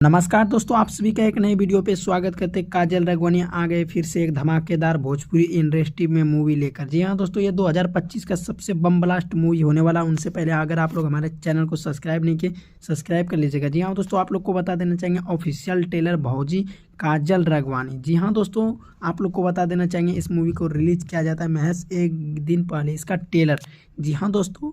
नमस्कार दोस्तों, आप सभी का एक नई वीडियो पे स्वागत करते। काजल राघवानी आ गए फिर से एक धमाकेदार भोजपुरी इंडस्ट्री में मूवी लेकर। जी हाँ दोस्तों, ये 2025 का सबसे बम ब्लास्ट मूवी होने वाला। उनसे पहले अगर आप लोग हमारे चैनल को सब्सक्राइब नहीं किए, सब्सक्राइब कर लीजिएगा। जी हाँ दोस्तों, आप लोग को बता देना चाहेंगे ऑफिशियल टेलर भौजी काजल राघवानी। जी हाँ दोस्तों, आप लोग को बता देना चाहेंगे इस मूवी को रिलीज किया जाता है महज एक दिन पहले इसका टेलर। जी हाँ दोस्तों,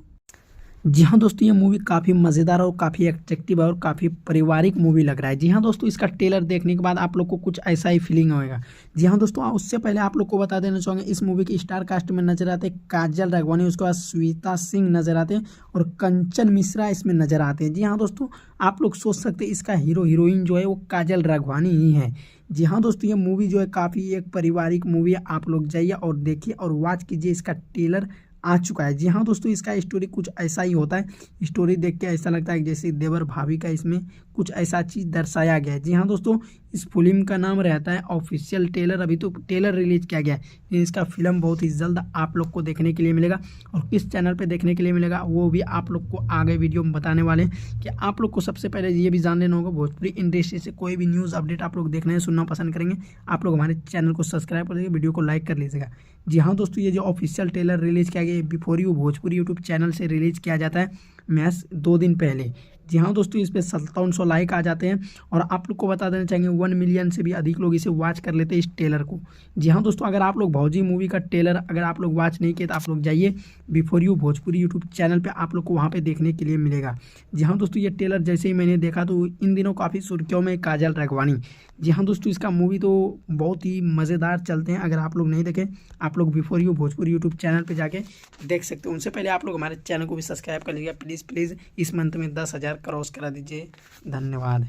ये मूवी काफ़ी मज़ेदार और काफ़ी अट्रैक्टिव और काफ़ी पारिवारिक मूवी लग रहा है। जी हाँ दोस्तों, इसका ट्रेलर देखने के बाद आप लोग को कुछ ऐसा ही फीलिंग होएगा। जी हाँ दोस्तों, उससे पहले आप लोग को बता देना चाहूँगा इस मूवी की स्टार कास्ट में नजर आते हैं काजल राघवानी, उसके बाद श्वेता सिंह नजर आते हैं और कंचन मिश्रा इसमें नजर आते हैं। जी हाँ दोस्तों, आप लोग सोच सकते हैं इसका हीरो हीरोइन जो है वो काजल राघवानी ही है। जी हाँ दोस्तों, ये मूवी जो है काफ़ी एक पारिवारिक मूवी है। आप लोग जाइए और देखिए और वॉच कीजिए, इसका ट्रेलर आ चुका है। जी हाँ दोस्तों, इसका स्टोरी कुछ ऐसा ही होता है। स्टोरी देख के ऐसा लगता है कि जैसे देवर भाभी का इसमें कुछ ऐसा चीज़ दर्शाया गया है। जी हाँ दोस्तों, इस फिल्म का नाम रहता है ऑफिशियल टेलर। अभी तो टेलर रिलीज किया गया है। इसका फिल्म बहुत ही जल्द आप लोग को देखने के लिए मिलेगा और किस चैनल पे देखने के लिए मिलेगा वो भी आप लोग को आगे वीडियो में बताने वाले हैं। कि आप लोग को सबसे पहले ये भी जान लेना होगा, भोजपुरी इंडस्ट्री से कोई भी न्यूज़ अपडेट आप लोग देखना है सुनना पसंद करेंगे, आप लोग हमारे चैनल को सब्सक्राइब कर लीजिए, वीडियो को लाइक कर लीजिएगा। जी हाँ दोस्तों, ये जो ऑफिशियल ट्रेलर रिलीज किया गया before you Bhojpuri YouTube channel से रिलीज किया जाता है मैच 2 दिन पहले। जी हाँ दोस्तों, इस पर 5700 लाइक आ जाते हैं और आप लोग को बता देना चाहेंगे 1 मिलियन से भी अधिक लोग इसे वॉच कर लेते हैं इस ट्रेलर को। जी हाँ दोस्तों, अगर आप लोग भौजी मूवी का ट्रेलर अगर आप लोग वॉच नहीं किए तो आप लोग जाइए before you Bhojpuri YouTube channel पे आप लोग को वहाँ पे देखने के लिए मिलेगा। जी हाँ दोस्तों, ये ट्रेलर जैसे ही मैंने देखा तो इन दिनों काफ़ी सुर्खियों में काजल राघवानी। जी हाँ दोस्तों, इसका मूवी तो बहुत ही मज़ेदार चलते हैं। अगर आप लोग नहीं देखें, आप लोग before you Bhojpuri YouTube channel पे जाके देख सकते हैं। उनसे पहले आप लोग हमारे चैनल को भी सब्सक्राइब कर लीजिएगा। प्लीज़ इस मंथ में 10,000 क्रॉस करा दीजिए। धन्यवाद।